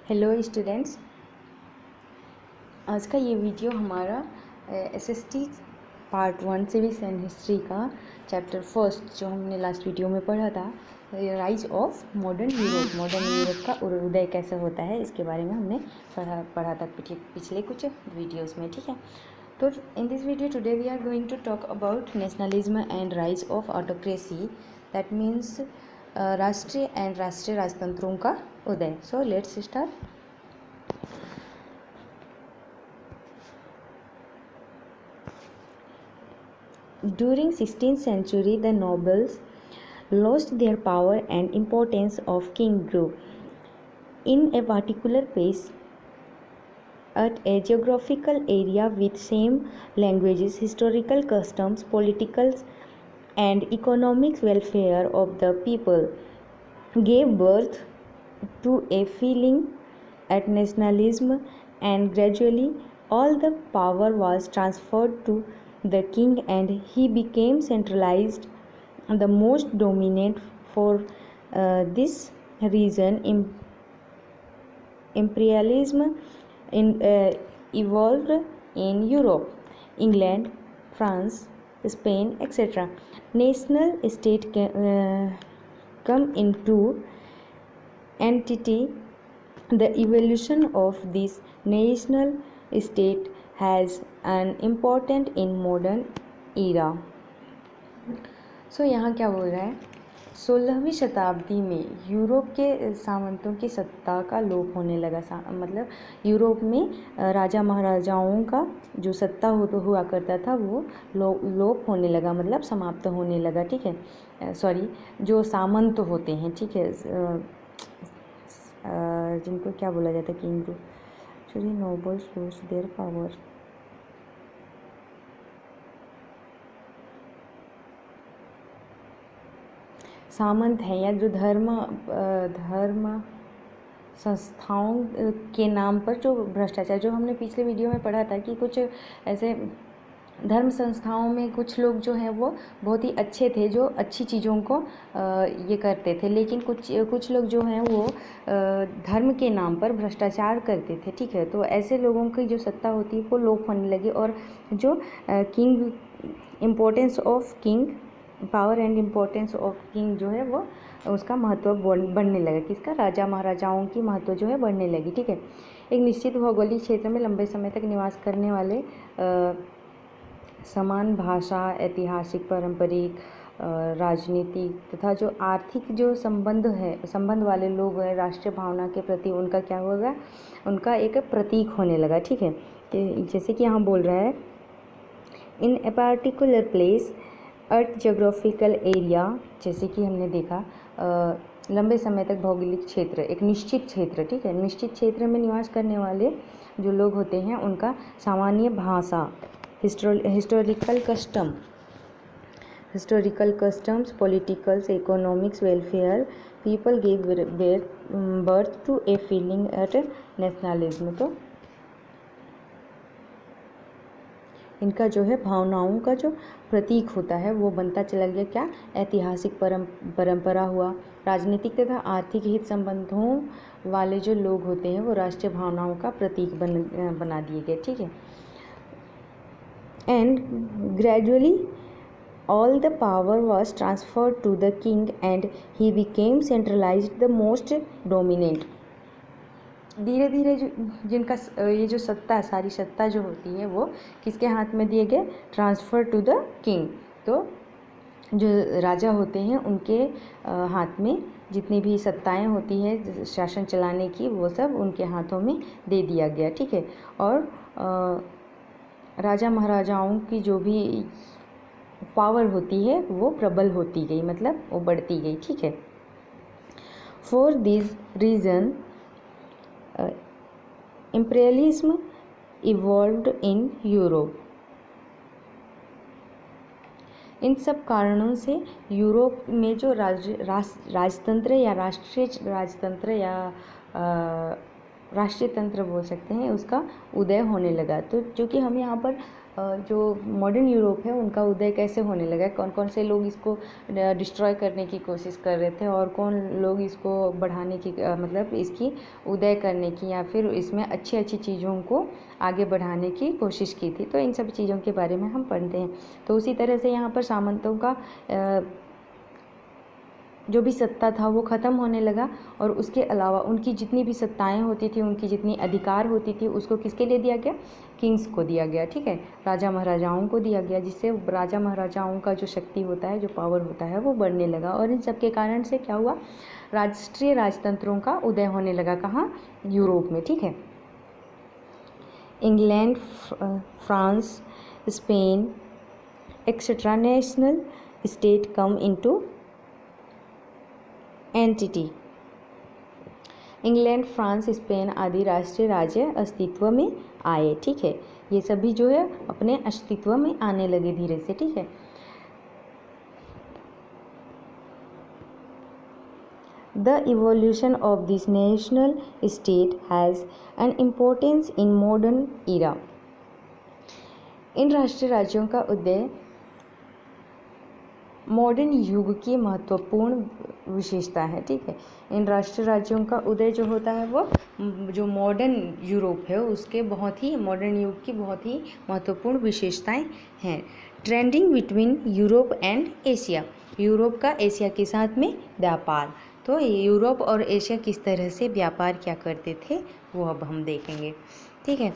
Hello students, आज का ये वीडियो हमारा SST part 1 civics and history का चैप्टर फर्स्ट जो हमने लास्ट वीडियो में पढ़ा था, राइज ऑफ मॉडर्न यूरोप का उदय कैसे होता है, इसके बारे में हमने पढ़ा था पिछले कुछ वीडियोस में। ठीक है, तो in this video today we are going to talk about nationalism and rise of autocracy, that means राष्ट्रीय राजतंत्रों का उदय। So let's start. During 16th century, the nobles lost their power and importance of king grew in a particular place at a geographical area with same languages, historical customs, political and economic welfare of the people gave birth to a feeling at nationalism, and gradually all the power was transferred to the king and he became centralized, the most dominant. For this reason imperialism evolved in Europe, England, France, Spain, etc. National state come into entity. The evolution of this national state has an important in modern era. यहाँ क्या बोल रहा है, 16वीं शताब्दी में Europe के सामंतों की सत्ता का लोप होने लगा। मतलब यूरोप में राजा महाराजाओं का जो सत्ता हुआ करता था वो लोप होने लगा, मतलब समाप्त होने लगा। ठीक है, सॉरी, जो सामंत होते हैं, ठीक है, जिनको क्या बोला जाता है, king, actually nobles lost their power. सामंत हैं या जो धर्म संस्थाओं के नाम पर जो भ्रष्टाचार, जो हमने पिछले वीडियो में पढ़ा था कि कुछ ऐसे धर्म संस्थाओं में कुछ लोग जो हैं वो बहुत ही अच्छे थे, जो अच्छी चीज़ों को ये करते थे, लेकिन कुछ लोग जो हैं वो धर्म के नाम पर भ्रष्टाचार करते थे। ठीक है, तो ऐसे लोगों की जो सत्ता होती है वो लोप होने लगी और जो king, importance of king, power and importance of king जो है वो उसका महत्व बढ़ने लगा। किसका? राजा महाराजाओं की महत्व जो है बढ़ने लगी। ठीक है, एक निश्चित भौगोलिक क्षेत्र में लंबे समय तक निवास करने वाले समान भाषा, ऐतिहासिक, पारंपरिक, राजनीतिक तथा जो आर्थिक जो संबंध वाले लोग हैं, राष्ट्रीय भावना के प्रति उनका क्या होगा, उनका एक प्रतीक होने लगा। ठीक है, जैसे कि यहाँ बोल रहा है, in a particular place at geographical area, जैसे कि हमने देखा लंबे समय तक भौगोलिक क्षेत्र, एक निश्चित क्षेत्र, ठीक है, निश्चित क्षेत्र में निवास करने वाले जो लोग होते हैं उनका सामान्य भाषा, historical customs, politicals, economics, welfare, people give birth to a feeling at nationalism. तो इनका जो है भावनाओं का जो प्रतीक होता है वो बनता चला गया। क्या? ऐतिहासिक परंपरा हुआ, राजनीतिक तथा आर्थिक हित संबंधों वाले जो लोग होते हैं वो राष्ट्रीय भावनाओं का प्रतीक बना दिए गए। ठीक है, and gradually all the power was transferred to the king and he became centralized, the most dominant. धीरे धीरे जिनका ये जो सत्ता, सारी सत्ता जो होती है वो किसके हाथ में दिए गए? Transfer to the king. तो जो राजा होते हैं उनके हाथ में जितनी भी सत्ताएं होती हैं शासन चलाने की, वो सब उनके हाथों में दे दिया गया। ठीक है, और राजा महाराजाओं की जो भी पावर होती है वो प्रबल होती गई, मतलब वो बढ़ती गई। ठीक है, for this reason imperialism evolved in Europe. इन सब कारणों से यूरोप में जो राजतंत्र या राष्ट्रीय राजतंत्र या राष्ट्रीय तंत्र बोल सकते हैं, उसका उदय होने लगा। तो जो कि हम यहाँ पर जो मॉडर्न यूरोप है उनका उदय कैसे होने लगा, कौन कौन से लोग इसको डिस्ट्रॉय करने की कोशिश कर रहे थे और कौन लोग इसको बढ़ाने की मतलब इसकी उदय करने की या फिर इसमें अच्छी अच्छी चीज़ों को आगे बढ़ाने की कोशिश की थी। तो इन सब चीज़ों के बारे में हम पढ़ते हैं। तो उसी तरह से यहाँ पर सामंतों का जो भी सत्ता था वो ख़त्म होने लगा और उसके अलावा उनकी जितनी भी सत्ताएं होती थी, उनकी जितनी अधिकार होती थी, उसको किसके लिए दिया गया, किंग्स को दिया गया, ठीक है, राजा महाराजाओं को दिया गया, जिससे राजा महाराजाओं का जो शक्ति होता है, जो पावर होता है, वो बढ़ने लगा। और इन सब के कारण से क्या हुआ, राष्ट्रीय राजतंत्रों का उदय होने लगा। कहाँ, यूरोप में, ठीक है। England, France, Spain etcetera national state come into entity. England, France, Spain आदि राष्ट्रीय राज्य अस्तित्व में आए, ठीक है। ये सभी जो है अपने अस्तित्व में आने लगे धीरे से, ठीक है। The evolution of this national state has an importance in modern era. इन राष्ट्रीय राज्यों का उदय मॉडर्न युग की महत्वपूर्ण विशेषता है, ठीक है। इन राष्ट्रीय राज्यों का उदय जो होता है वो जो मॉडर्न यूरोप है उसके बहुत ही मॉडर्न युग की बहुत ही महत्वपूर्ण विशेषताएं हैं। Trending between Europe and Asia, Europe का एशिया के साथ में व्यापार। तो यूरोप और एशिया किस तरह से व्यापार क्या करते थे वो अब हम देखेंगे, ठीक है।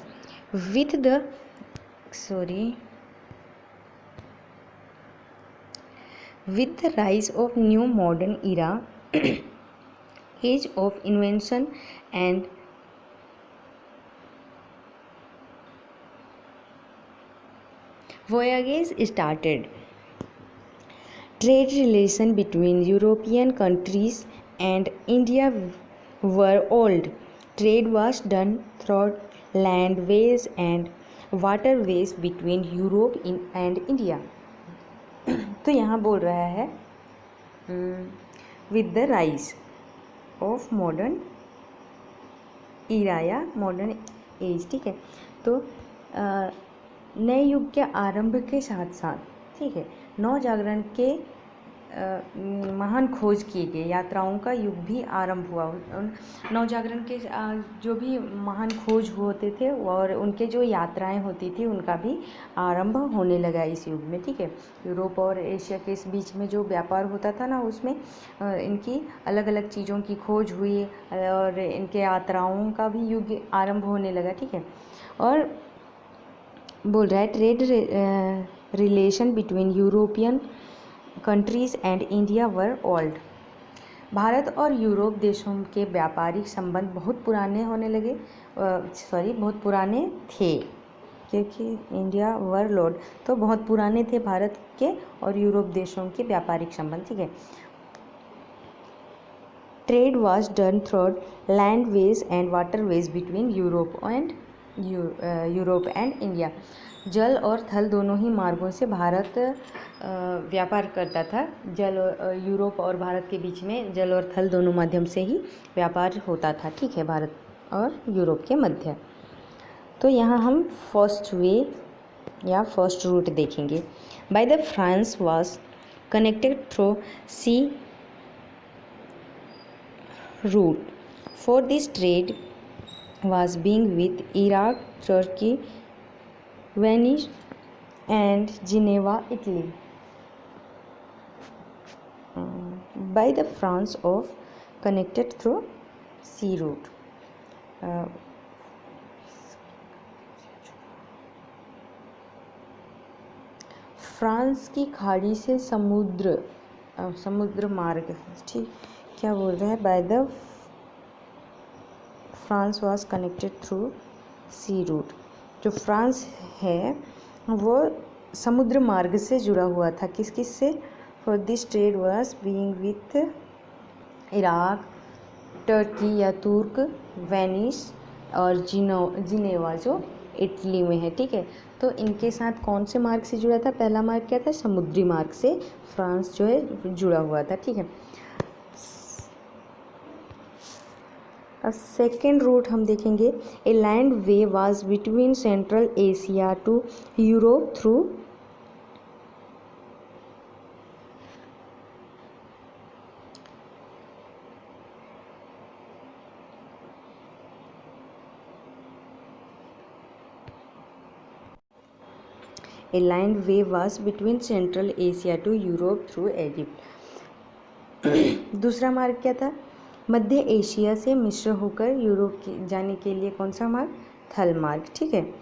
With the rise of new modern era, age of invention and voyages started. Trade relation between European countries and India were old. Trade was done through landways and waterways between Europe and India. तो यहाँ बोल रहा है with the rise of modern era या modern as, ठीक है। तो नए युग के आरंभ के साथ साथ, ठीक है, नवजागरण के महान खोज किए गए, यात्राओं का युग भी आरंभ हुआ। नवजागरण के जो भी महान खोज होते थे और उनके जो यात्राएं होती थी उनका भी आरंभ होने लगा इस युग में, ठीक है। यूरोप और एशिया के इस बीच में जो व्यापार होता था ना, उसमें इनकी अलग अलग चीज़ों की खोज हुई और इनके यात्राओं का भी युग आरंभ होने लगा, ठीक है। और बोल रहा है trade relation between European countries and India were old. Bharat और यूरोप देशों के व्यापारिक संबंध बहुत पुराने होने लगे, बहुत पुराने थे, क्योंकि इंडिया वर लोड, तो बहुत पुराने थे भारत के और यूरोप देशों के व्यापारिक संबंध, ठीक है। Trade was done through landways and waterways between Europe and India. जल और थल दोनों ही मार्गों से भारत व्यापार करता था। यूरोप और भारत के बीच में जल और थल दोनों माध्यम से ही व्यापार होता था, ठीक है, भारत और यूरोप के मध्य। तो यहाँ हम फर्स्ट वे या फर्स्ट रूट देखेंगे। By the France was connected through sea route for this trade was being with Iraq, Turkey, Venice and Geneva, Italy. By the France of connected through sea route. France की खाड़ी से समुद्र मार्ग, ठीक, क्या बोल रहा है, by the France was connected through sea route. जो फ्रांस है वो समुद्र मार्ग से जुड़ा हुआ था, किस किस से, for this trade was being with Iraq, Turkey या तुर्क, वेनिस और जिनेवा जो इटली में है, ठीक है। तो इनके साथ कौन से मार्ग से जुड़ा था, पहला मार्ग क्या था, समुद्री मार्ग से फ्रांस जो है जुड़ा हुआ था, ठीक है। अब सेकेंड रूट हम देखेंगे, a land way was between Central Asia to Europe through a land way was between Central Asia to Europe through Egypt. दूसरा मार्ग क्या था, मध्य एशिया से मिस्र होकर यूरोप जाने के लिए कौन सा मार्ग, थल मार्ग। ठीक है,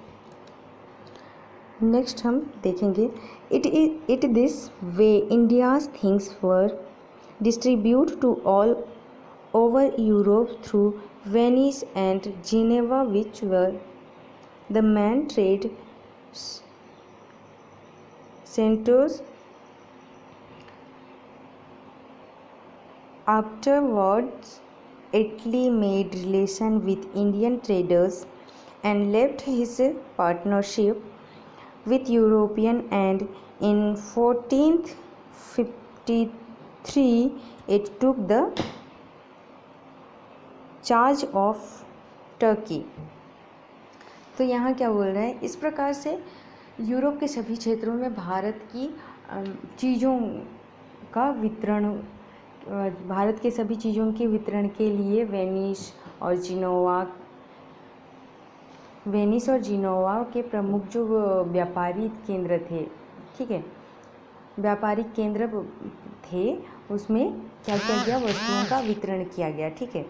नेक्स्ट हम देखेंगे, it this way India's things were distribute to all over Europe through Venice and Geneva which were the main trade centers. Afterwards, Italy made relation with Indian traders and left his partnership with European, and in 1453 it took the charge of Turkey। तो यहाँ क्या बोल रहा है, इस प्रकार से Europe के सभी क्षेत्रों में भारत की चीज़ों का वितरण, भारत के सभी चीज़ों के वितरण के लिए वेनिस और जिनोवा के प्रमुख जो व्यापारी केंद्र थे, ठीक है, व्यापारिक केंद्र थे, उसमें क्या किया गया, वस्तुओं का वितरण किया गया। ठीक है,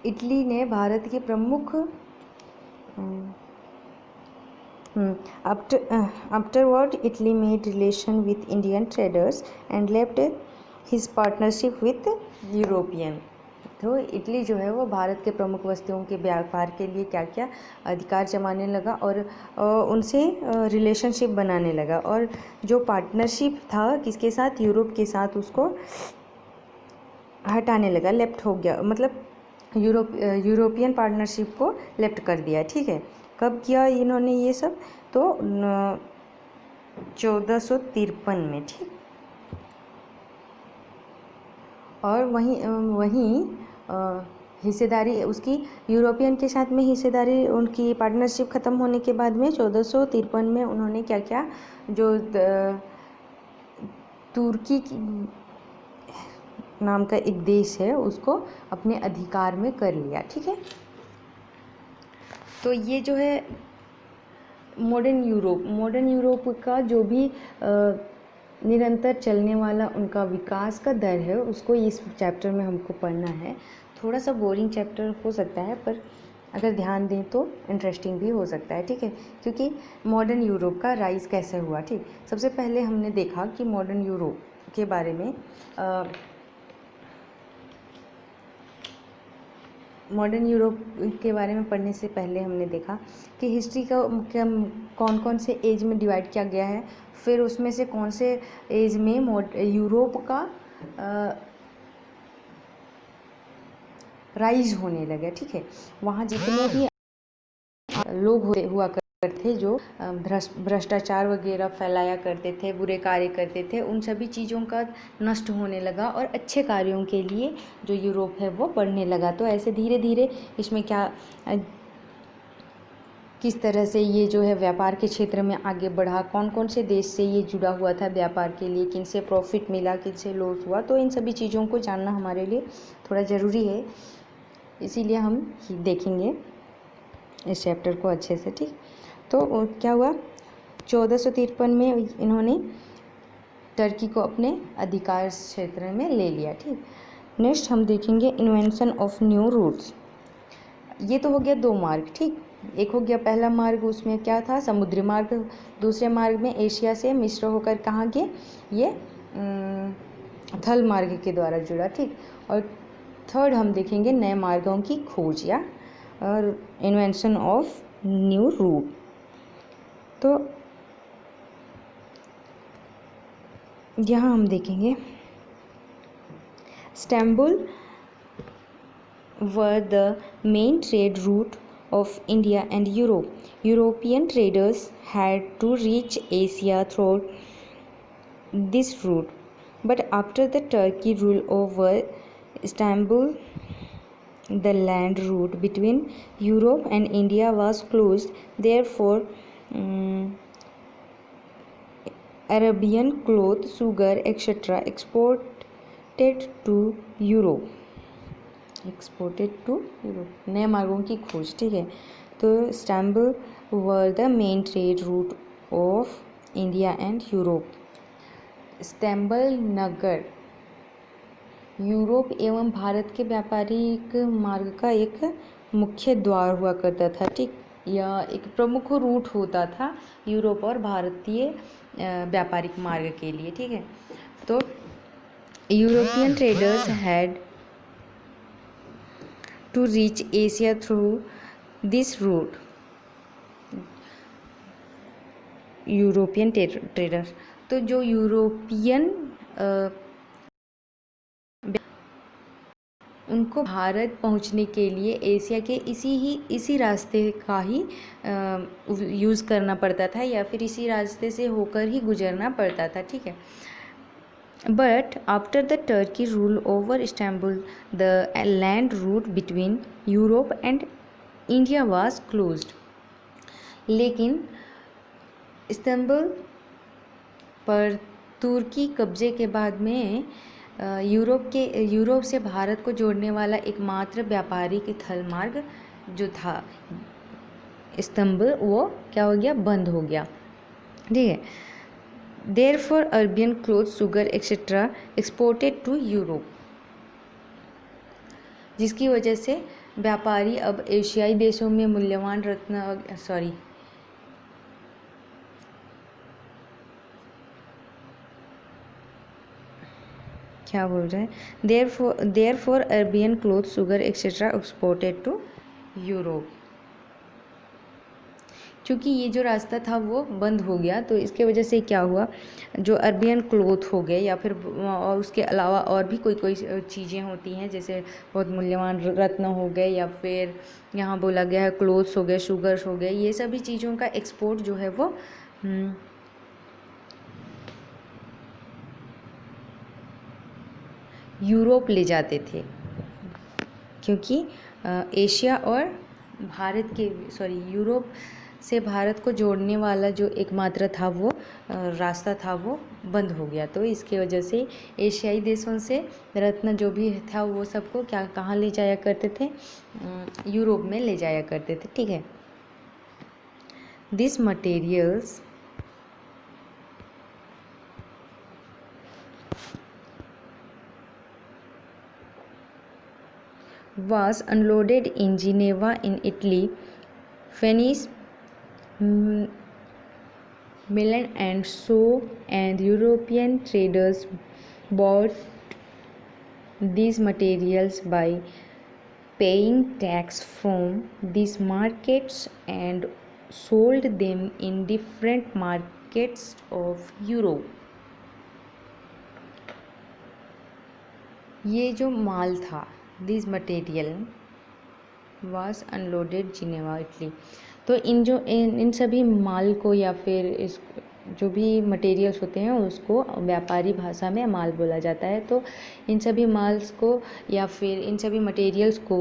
इटली ने भारत के प्रमुख afterward Italy made relation with Indian traders and left his partnership with European। तो इटली जो है वो भारत के प्रमुख वस्तुओं के व्यापार के लिए क्या क्या अधिकार जमाने लगा और उनसे रिलेशनशिप बनाने लगा, और जो पार्टनरशिप था किसके साथ, यूरोप के साथ, उसको हटाने लगा, लेफ्ट हो गया, मतलब यूरोपियन पार्टनरशिप को लेफ्ट कर दिया। ठीक है, कब किया इन्होंने ये सब, तो 1453 में। ठीक, और वहीं हिस्सेदारी उसकी यूरोपियन के साथ में हिस्सेदारी, उनकी पार्टनरशिप ख़त्म होने के बाद में 1453 में उन्होंने क्या क्या, जो तुर्की नाम का एक देश है उसको अपने अधिकार में कर लिया। ठीक है, तो ये जो है मॉडर्न यूरोप का जो भी निरंतर चलने वाला उनका विकास का दर है, उसको इस चैप्टर में हमको पढ़ना है। थोड़ा सा बोरिंग चैप्टर हो सकता है, पर अगर ध्यान दें तो इंटरेस्टिंग भी हो सकता है। ठीक है, क्योंकि मॉडर्न यूरोप का राइज कैसे हुआ। ठीक, सबसे पहले हमने देखा कि मॉडर्न यूरोप के बारे में मॉडर्न यूरोप के बारे में पढ़ने से पहले हमने देखा कि हिस्ट्री का कौन कौन से एज में डिवाइड किया गया है, फिर उसमें से कौन से एज में यूरोप का राइज होने लगा। ठीक है, वहाँ जितने भी लोग हुआ करते थे जो भ्रष्टाचार वगैरह फैलाया करते थे, बुरे कार्य करते थे, उन सभी चीज़ों का नष्ट होने लगा और अच्छे कार्यों के लिए जो यूरोप है वो बढ़ने लगा। तो ऐसे धीरे धीरे इसमें क्या, किस तरह से ये जो है व्यापार के क्षेत्र में आगे बढ़ा, कौन कौन से देश से ये जुड़ा हुआ था व्यापार के लिए, किन से प्रॉफिट मिला, किन से लॉस हुआ, तो इन सभी चीज़ों को जानना हमारे लिए थोड़ा ज़रूरी है, इसीलिए हम देखेंगे इस चैप्टर को अच्छे से। ठीक, तो क्या हुआ, 1453 में इन्होंने टर्की को अपने अधिकार क्षेत्र में ले लिया। ठीक, नेक्स्ट हम देखेंगे इन्वेंशन ऑफ न्यू रूट्स। ये तो हो गया दो मार्ग। ठीक, एक हो गया पहला मार्ग, उसमें क्या था, समुद्री मार्ग। दूसरे मार्ग में एशिया से मिस्र होकर कहाँ गए, ये थल मार्ग के द्वारा जुड़ा। ठीक, और थर्ड हम देखेंगे नए मार्गों की खोज या और इन्वेंशन ऑफ न्यू रूट। तो यहाँ हम देखेंगे Istanbul were the main trade route of India and Europe. European traders had to reach Asia through this route, but after the Turkey rule over Istanbul the land route between Europe and India was closed. Therefore, Arabian cloth, sugar, etc. exported to Europe. नए मार्गों की खोज, ठीक है। तो Istanbul were the main trade route of India and Europe. Istanbul Nagar Europe एवं भारत के व्यापारिक मार्ग का एक मुख्य द्वार हुआ करता था, ठीक। यह एक प्रमुख रूट होता था यूरोप और भारतीय व्यापारिक मार्ग के लिए, ठीक है। तो European traders had to reach Asia through this route. European traders, तो जो यूरोपियन उनको भारत पहुंचने के लिए एशिया के इसी रास्ते का ही यूज़ करना पड़ता था, या फिर इसी रास्ते से होकर ही गुजरना पड़ता था, ठीक है। But after the Turkey rule over Istanbul the land route between Europe and India was closed. लेकिन इस्तांबुल पर तुर्की कब्जे के बाद में यूरोप से भारत को जोड़ने वाला एकमात्र व्यापारिक थल मार्ग जो था इस्तांबुल, वो क्या हो गया, बंद हो गया, ठीक है। Therefore Arabian cloth, sugar etcetera exported to Europe, जिसकी वजह से व्यापारी अब एशियाई देशों में मूल्यवान रत्न क्या बोल रहे हैं, therefore Arabian cloth, sugar etcetera exported to Europe. क्योंकि ये जो रास्ता था वो बंद हो गया, तो इसके वजह से क्या हुआ, जो अरबियन क्लोथ हो गए या फिर और उसके अलावा और भी कोई चीज़ें होती हैं, जैसे बहुत मूल्यवान रत्न हो गए, या फिर यहाँ बोला गया है क्लोथ्स हो गए, शुगर्स हो गए, ये सभी चीज़ों का एक्सपोर्ट जो है वो यूरोप ले जाते थे। क्योंकि एशिया और यूरोप से भारत को जोड़ने वाला जो एकमात्र था वो रास्ता था वो बंद हो गया, तो इसकी वजह से एशियाई देशों से रत्न जो भी था वो सबको कहाँ ले जाया करते थे, यूरोप में ले जाया करते थे, ठीक है। This materials was unloaded in Geneva in Italy, Venice, Milan and so, and European traders bought these materials by paying tax from these markets and sold them in different markets of Europe. ये जो माल था, this material was unloaded Geneva Italy, तो इन सभी माल को या फिर इस जो भी मटेरियल्स होते हैं उसको व्यापारी भाषा में माल बोला जाता है। तो इन सभी माल्स को या फिर इन सभी मटेरियल्स को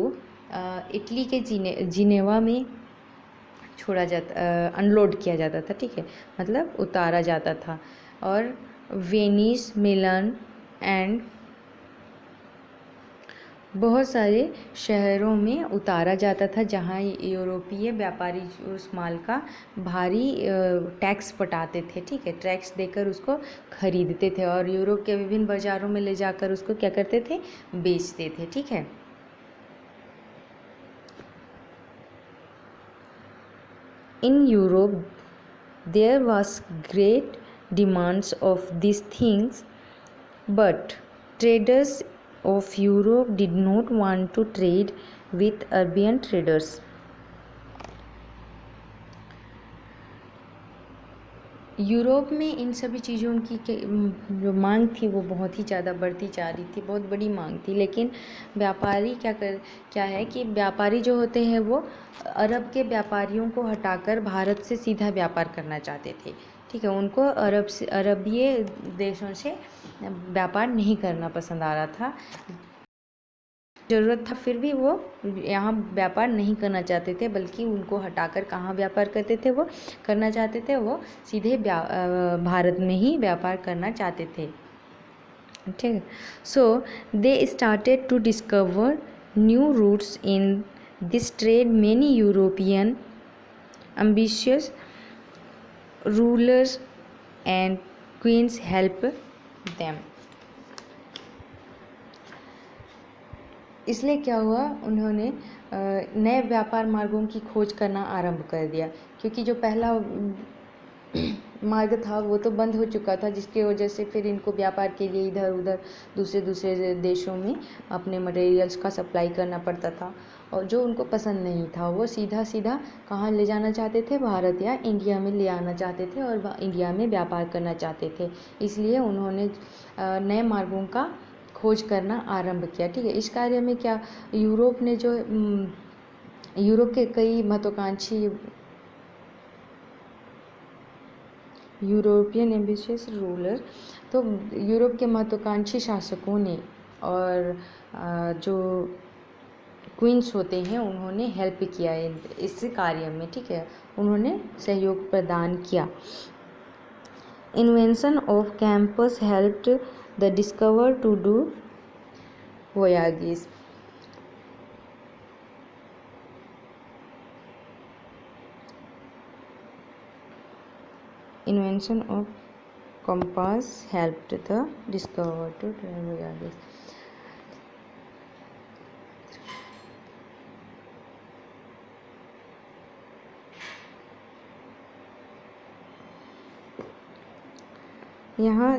इटली के जिनेवा में अनलोड किया जाता था, ठीक है, मतलब उतारा जाता था, और वेनिस, मिलान एंड बहुत सारे शहरों में उतारा जाता था, जहाँ यूरोपीय व्यापारी उस माल का भारी टैक्स पटाते थे, ठीक है, टैक्स देकर उसको खरीदते थे और यूरोप के विभिन्न बाज़ारों में ले जाकर उसको क्या करते थे, बेचते थे, ठीक है। In Europe there was great demands of this things, but traders of Europe did not want to trade with Arabian traders. Europe में इन सभी चीज़ों की जो मांग थी वो बहुत ही ज़्यादा बढ़ती जा रही थी, बहुत बड़ी मांग थी, लेकिन व्यापारी क्या है कि व्यापारी जो होते हैं वो अरब के व्यापारियों को हटाकर भारत से सीधा व्यापार करना चाहते थे, ठीक है। उनको अरबीय देशों से व्यापार नहीं करना पसंद आ रहा था। ज़रूरत था, फिर भी वो यहाँ व्यापार नहीं करना चाहते थे, बल्कि उनको हटाकर कहाँ व्यापार करते थे, वो करना चाहते थे, वो सीधे भारत में ही व्यापार करना चाहते थे। ठीक है। So they started to discover new routes in this trade. Many European ambitious rulers and queens help them। इसलिए क्या हुआ, उन्होंने नए व्यापार मार्गों की खोज करना आरंभ कर दिया, क्योंकि जो पहला मार्ग था वो तो बंद हो चुका था, जिसकी वजह से फिर इनको व्यापार के लिए इधर उधर दूसरे देशों में अपने मटेरियल्स का सप्लाई करना पड़ता था, और जो उनको पसंद नहीं था वो सीधा सीधा कहाँ ले जाना चाहते थे, भारत या इंडिया में ले आना चाहते थे और इंडिया में व्यापार करना चाहते थे। इसलिए उन्होंने नए मार्गों का खोज करना आरंभ किया। ठीक है। इस कार्य में क्या यूरोप ने जो यूरोप के कई महत्वाकांक्षी यूरोपियन एम्बिशियस रूलर, तो यूरोप के महत्वाकांक्षी शासकों ने और जो क्वींस होते हैं उन्होंने हेल्प किया इस कार्य में। ठीक है। उन्होंने सहयोग प्रदान किया। Invention of campus helped the discover to do voyages। Invention of compass helped the discover to do voyages। यहाँ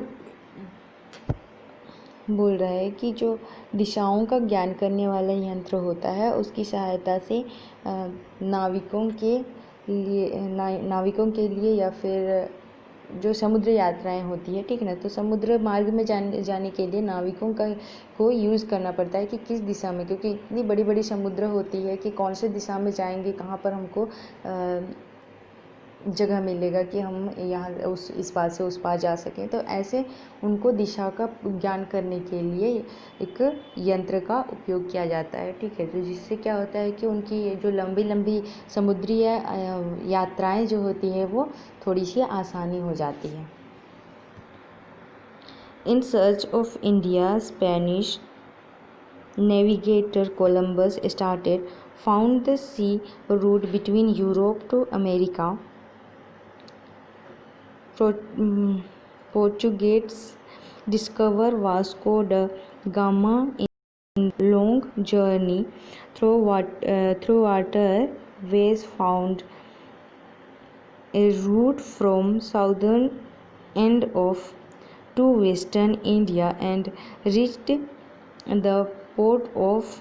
बोल रहा है कि जो दिशाओं का ज्ञान करने वाला यंत्र होता है उसकी सहायता से नाविकों के लिए या फिर जो समुद्र यात्राएं होती है, ठीक है ना, तो समुद्र मार्ग में जाने के लिए नाविकों को यूज़ करना पड़ता है कि किस दिशा में, क्योंकि इतनी बड़ी बड़ी समुद्र होती है कि कौन से दिशा में जाएंगे, कहाँ पर हमको जगह मिलेगा कि हम यहाँ इस पार से उस पार जा सकें। तो ऐसे उनको दिशा का ज्ञान करने के लिए एक यंत्र का उपयोग किया जाता है। ठीक है। तो जिससे क्या होता है कि उनकी जो लंबी लंबी समुद्री यात्राएं जो होती है वो थोड़ी सी आसानी हो जाती है। In search of India Spanish navigator Columbus started found the sea route between Europe to America. Portuguese discover Vasco da Gama in long journey through water ways, found a route from southern end of to western India and reached the port of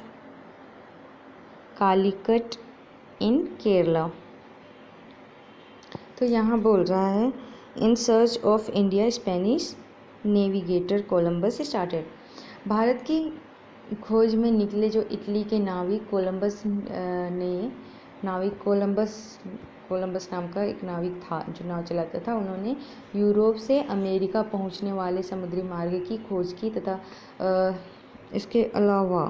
Calicut in Kerala। तो यहाँ बोल रहा है in search of India Spanish navigator Columbus started. Bharat की खोज में निकले जो इटली के नाविक कोलंबस नाम का एक नाविक था जो नाव चलाता था, उन्होंने यूरोप से अमेरिका पहुंचने वाले समुद्री मार्ग की खोज की तथा इसके अलावा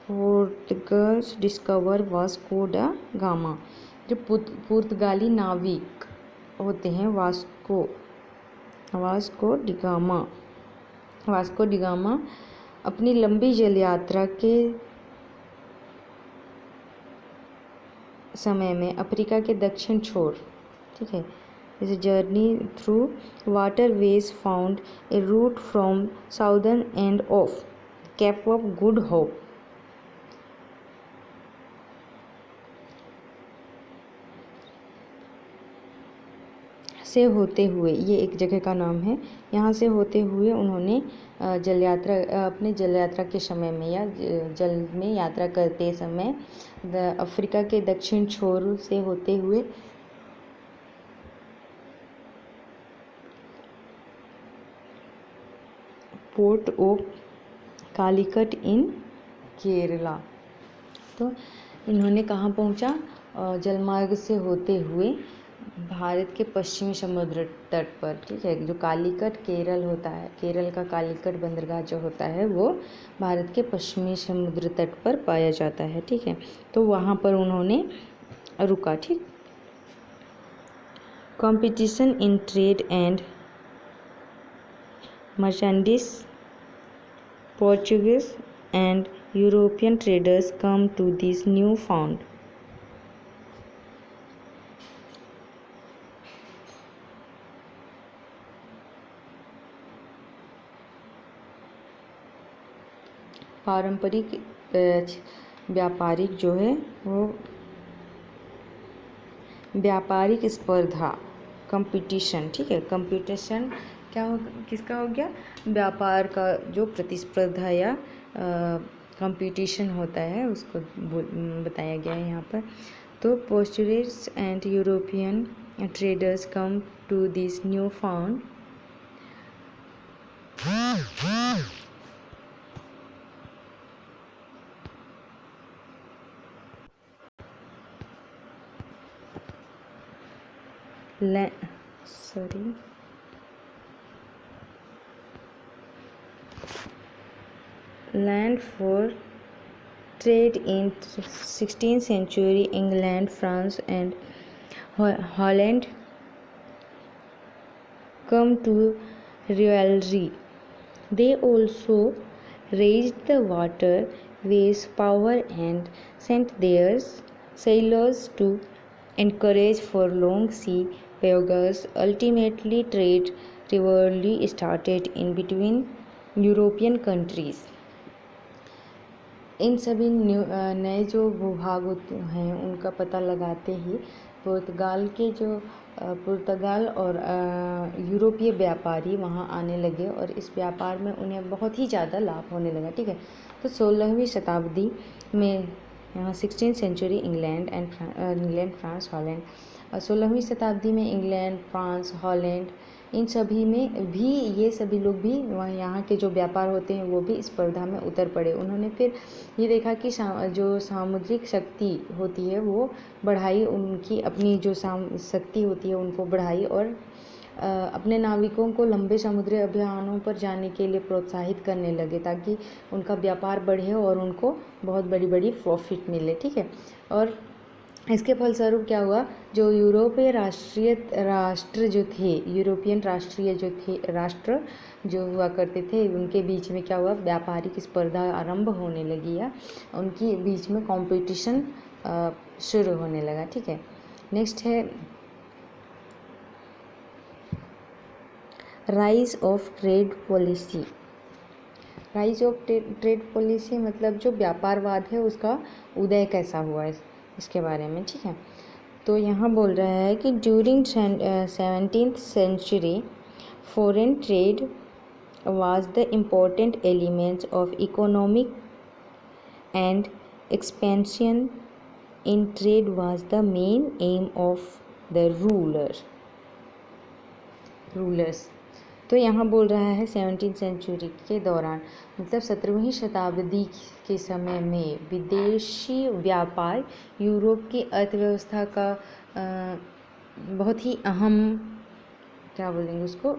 Portuguese discover Vasco da Gama. जो पुर्तगाली नाविक होते हैं वास्को डिगामा अपनी लंबी जल यात्रा के समय में अफ्रीका के दक्षिण छोर, ठीक है, जैसे journey through water ways found a route from southern end of cape of good hope से होते हुए, ये एक जगह का नाम है, यहाँ से होते हुए उन्होंने अपने जल यात्रा के समय में या जल में यात्रा करते समय अफ्रीका के दक्षिण छोर से होते हुए पोर्ट ऑफ कालीकट इन केरला। तो इन्होंने कहाँ पहुँचा, जलमार्ग से होते हुए भारत के पश्चिमी समुद्र तट पर, ठीक है। जो कालीकट केरल होता है, केरल का कालीकट बंदरगाह जो होता है वो भारत के पश्चिमी समुद्र तट पर पाया जाता है, ठीक है। तो वहाँ पर उन्होंने रुका, ठीक। Competition in trade and merchandise, Portuguese and European traders come to this new found. पारंपरिक व्यापारिक जो है वो व्यापारिक स्पर्धा, कंपटीशन, ठीक है। कंपटीशन क्या हो, किसका हो गया? व्यापार का जो प्रतिस्पर्धा या कंपटीशन होता है उसको बताया गया है यहाँ पर। तो Portuguese and European traders come to this new found land for trade in 16th century England, France and Holland come to rivalry. They also raised the waterways power and sent their sailors to encourage for long sea voyages. Ultimately, trade rivalry started in between European countries. इन सभी नए जो भूभाग हैं उनका पता लगाते ही पुर्तगाल और यूरोपीय व्यापारी वहाँ आने लगे और इस व्यापार में उन्हें बहुत ही ज़्यादा लाभ होने लगा, ठीक है। तो 16वीं शताब्दी में यहाँ 16th century England, France, Holland, 16वीं शताब्दी में इंग्लैंड, फ्रांस, हॉलैंड, इन सभी में भी ये सभी लोग भी वहाँ यहाँ के जो व्यापार होते हैं वो भी स्पर्धा में उतर पड़े। उन्होंने फिर ये देखा कि जो सामुद्रिक शक्ति होती है वो बढ़ाई, उनकी अपनी जो शक्ति होती है उनको बढ़ाई और अपने नाविकों को लंबे समुद्री अभियानों पर जाने के लिए प्रोत्साहित करने लगे ताकि उनका व्यापार बढ़े और उनको बहुत बड़ी बड़ी प्रॉफिट मिले, ठीक है। और इसके फलस्वरूप क्या हुआ, जो यूरोपीय राष्ट्र जो थे, यूरोपियन राष्ट्र जो हुआ करते थे उनके बीच में क्या हुआ, व्यापारिक स्पर्धा आरंभ होने लगी या उनकी बीच में कंपटीशन शुरू होने लगा, ठीक है। नेक्स्ट है rise of trade policy. Rise of trade policy मतलब जो व्यापारवाद है उसका उदय कैसा हुआ है इसके बारे में, ठीक है। तो यहाँ बोल रहा है कि during 17th century foreign trade was the important elements of economic and expansion in trade was the main aim of the rulers. तो यहाँ बोल रहा है 17th सेंचुरी के दौरान मतलब 17वीं शताब्दी के समय में विदेशी व्यापार यूरोप की अर्थव्यवस्था का बहुत ही अहम, क्या बोलेंगे उसको,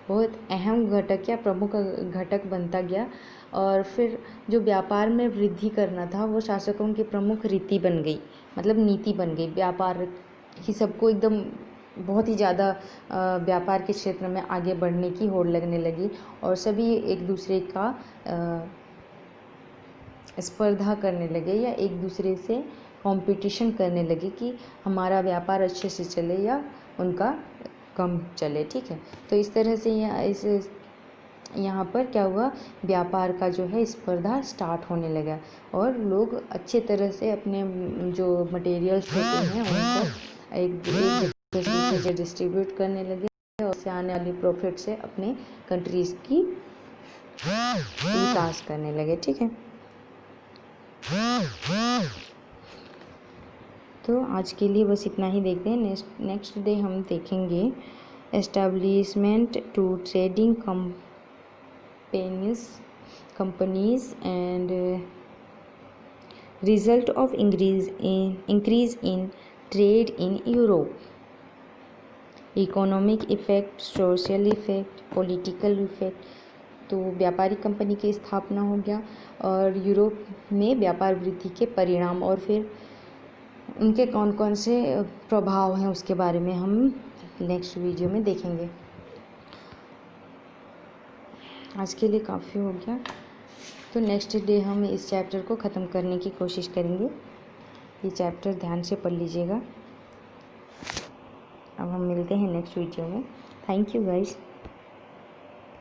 बहुत अहम घटक या प्रमुख घटक बनता गया। और फिर जो व्यापार में वृद्धि करना था वो शासकों की प्रमुख रीति बन गई, मतलब नीति बन गई। व्यापार की सबको एकदम बहुत ही ज़्यादा व्यापार के क्षेत्र में आगे बढ़ने की होड़ लगने लगी और सभी एक दूसरे का स्पर्धा करने लगे या एक दूसरे से कंपटीशन करने लगे कि हमारा व्यापार अच्छे से चले या उनका कम चले, ठीक है। तो इस तरह से यहाँ पर क्या हुआ, व्यापार का जो है स्पर्धा स्टार्ट होने लगा और लोग अच्छे तरह से अपने जो मटेरियल्स होते हैं उनको एक से डिस्ट्रीब्यूट करने लगे और उससे आने वाली प्रॉफिट से अपने कंट्रीज़ की विकास करने लगे, ठीक है। तो आज के लिए बस इतना ही देखते हैं। नेक्स्ट डे हम देखेंगे establishment to trading companies and result of increase in trade in Europe. Economic effect, social effect, political effect. तो व्यापारिक कंपनी की स्थापना हो गया, और यूरोप में व्यापार वृद्धि के परिणाम और फिर उनके कौन कौन से प्रभाव हैं उसके बारे में हम नेक्स्ट वीडियो में देखेंगे। आज के लिए काफ़ी हो गया, तो नेक्स्ट डे हम इस चैप्टर को ख़त्म करने की कोशिश करेंगे। ये चैप्टर ध्यान से पढ़ लीजिएगा। अब हम मिलते हैं नेक्स्ट वीडियो में। Thank you guys.